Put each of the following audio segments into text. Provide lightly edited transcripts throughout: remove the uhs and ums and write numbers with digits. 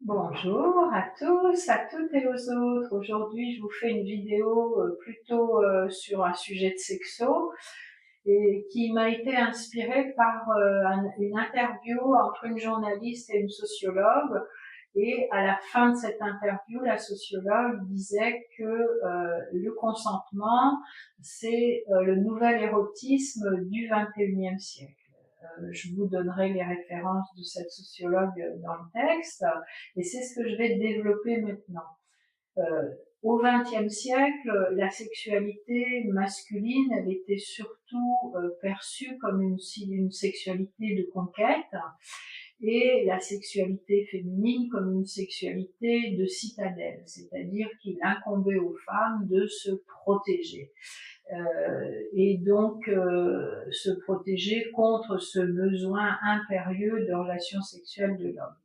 Bonjour à tous, à toutes et aux autres. Aujourd'hui, je vous fais une vidéo plutôt sur un sujet de sexo et qui m'a été inspirée par une interview entre une journaliste et une sociologue. Et à la fin de cette interview, la sociologue disait que le consentement, c'est le nouvel érotisme du XXIe siècle. Je vous donnerai les références de cette sociologue dans le texte, et c'est ce que je vais développer maintenant. Euh, Au XXe siècle, la sexualité masculine, elle était surtout perçue comme une sexualité de conquête, et la sexualité féminine comme une sexualité de citadelle, c'est-à-dire qu'il incombait aux femmes de se protéger. Et donc se protéger contre ce besoin impérieux de relations sexuelles de l'homme.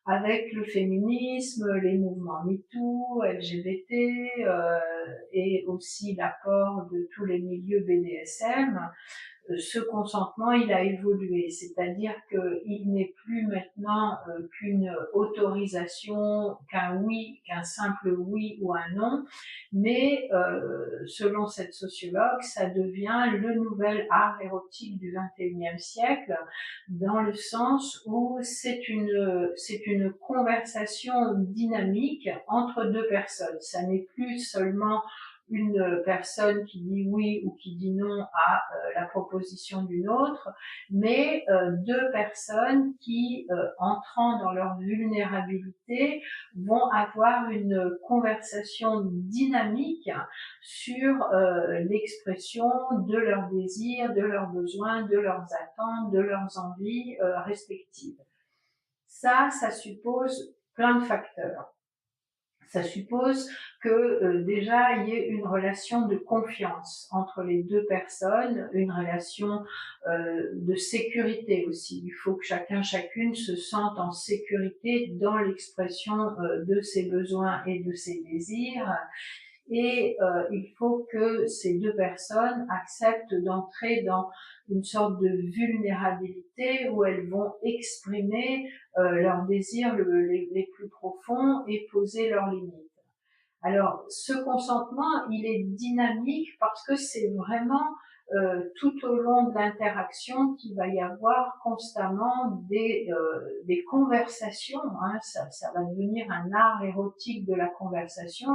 Avec le féminisme, les mouvements MeToo, LGBT et aussi l'apport de tous les milieux BDSM, ce consentement, il a évolué, c'est-à-dire qu'il n'est plus maintenant qu'une autorisation, qu'un simple oui ou un non, mais selon cette sociologue, ça devient le nouvel art érotique du XXIe siècle, dans le sens où c'est une conversation dynamique entre deux personnes. Ça n'est plus seulement une personne qui dit oui ou qui dit non à la proposition d'une autre, mais deux personnes qui, entrant dans leur vulnérabilité, vont avoir une conversation dynamique sur l'expression de leurs désirs, de leurs besoins, de leurs attentes, de leurs envies respectives. Ça suppose plein de facteurs. Ça suppose que déjà il y ait une relation de confiance entre les deux personnes, une relation de sécurité aussi. Il faut que chacune se sente en sécurité dans l'expression de ses besoins et de ses désirs. Et il faut que ces deux personnes acceptent d'entrer dans une sorte de vulnérabilité où elles vont exprimer leurs désirs les plus profonds et poser leurs limites. Alors, ce consentement, il est dynamique parce que c'est vraiment tout au long de l'interaction qu'il va y avoir constamment des conversations. Hein, ça va devenir un art érotique de la conversation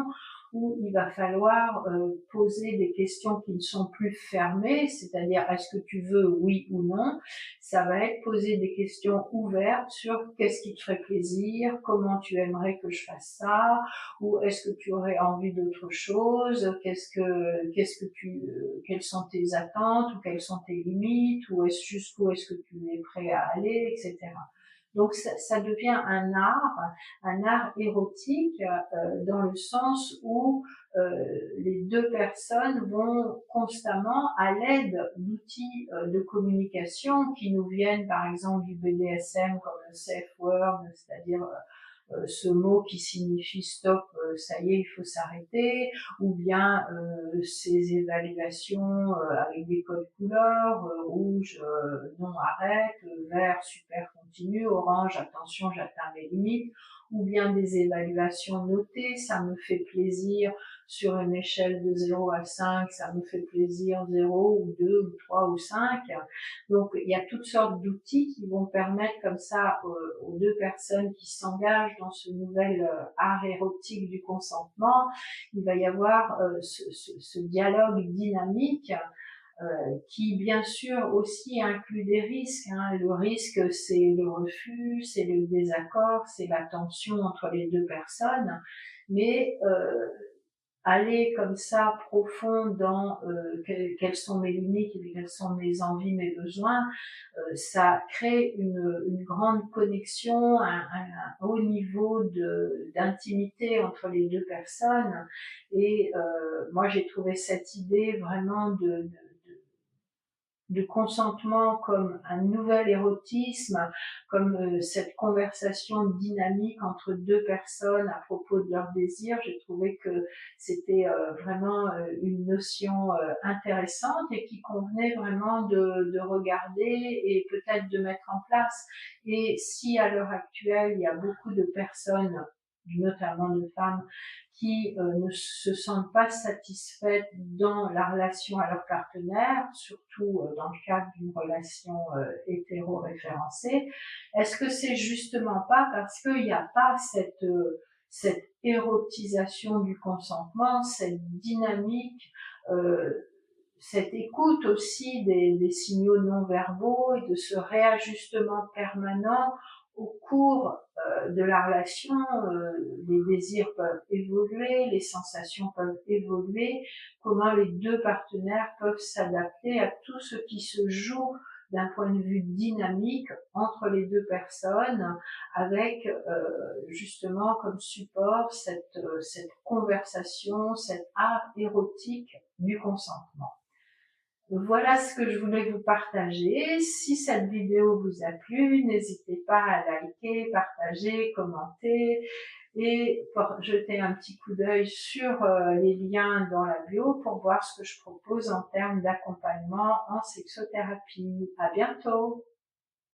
où il va falloir poser des questions qui ne sont plus fermées, c'est-à-dire est-ce que tu veux oui ou non. Ça va être poser des questions ouvertes sur qu'est-ce qui te ferait plaisir, comment tu aimerais que je fasse ça, ou est-ce que tu aurais envie d'autre chose, quelles sont tes attentes, ou quelles sont tes limites, ou jusqu'où est-ce que tu es prêt à aller, etc. Donc ça devient un art érotique dans le sens où les deux personnes vont constamment, à l'aide d'outils de communication qui nous viennent par exemple du BDSM comme le safe word, c'est-à-dire ce mot qui signifie stop, ça y est, il faut s'arrêter, ou bien ces évaluations avec des codes couleurs, rouge, non, arrête, vert, super, continue, orange, attention, j'atteins mes limites, ou bien des évaluations notées, ça me fait plaisir sur une échelle de 0 à 5, ça me fait plaisir 0 ou 2 ou 3 ou 5. Donc il y a toutes sortes d'outils qui vont permettre comme ça aux deux personnes qui s'engagent dans ce nouvel art érotique du consentement, il va y avoir ce dialogue dynamique qui bien sûr aussi inclut des risques. Hein. Le risque, c'est le refus, c'est le désaccord, c'est la tension entre les deux personnes, mais aller comme ça profond dans quelles sont mes limites, quelles sont mes envies, mes besoins, ça crée une grande connexion, un haut niveau d'intimité entre les deux personnes. Et moi, j'ai trouvé cette idée vraiment de consentement comme un nouvel érotisme, comme cette conversation dynamique entre deux personnes à propos de leurs désirs. J'ai trouvé que c'était vraiment une notion intéressante et qui convenait vraiment de regarder et peut-être de mettre en place. Et si à l'heure actuelle, il y a beaucoup de personnes, notamment de femmes, qui ne se sentent pas satisfaites dans la relation à leur partenaire, surtout dans le cadre d'une relation hétéro-référencée, est-ce que c'est justement pas parce qu'il n'y a pas cette érotisation du consentement, cette dynamique, euh, cette écoute aussi des signaux non verbaux et de ce réajustement permanent au cours de la relation, les désirs peuvent évoluer, les sensations peuvent évoluer, comment les deux partenaires peuvent s'adapter à tout ce qui se joue d'un point de vue dynamique entre les deux personnes, avec justement comme support cette conversation, cet art érotique du consentement. Voilà ce que je voulais vous partager. Si cette vidéo vous a plu, n'hésitez pas à liker, partager, commenter et jeter un petit coup d'œil sur les liens dans la bio pour voir ce que je propose en termes d'accompagnement en sexothérapie. À bientôt!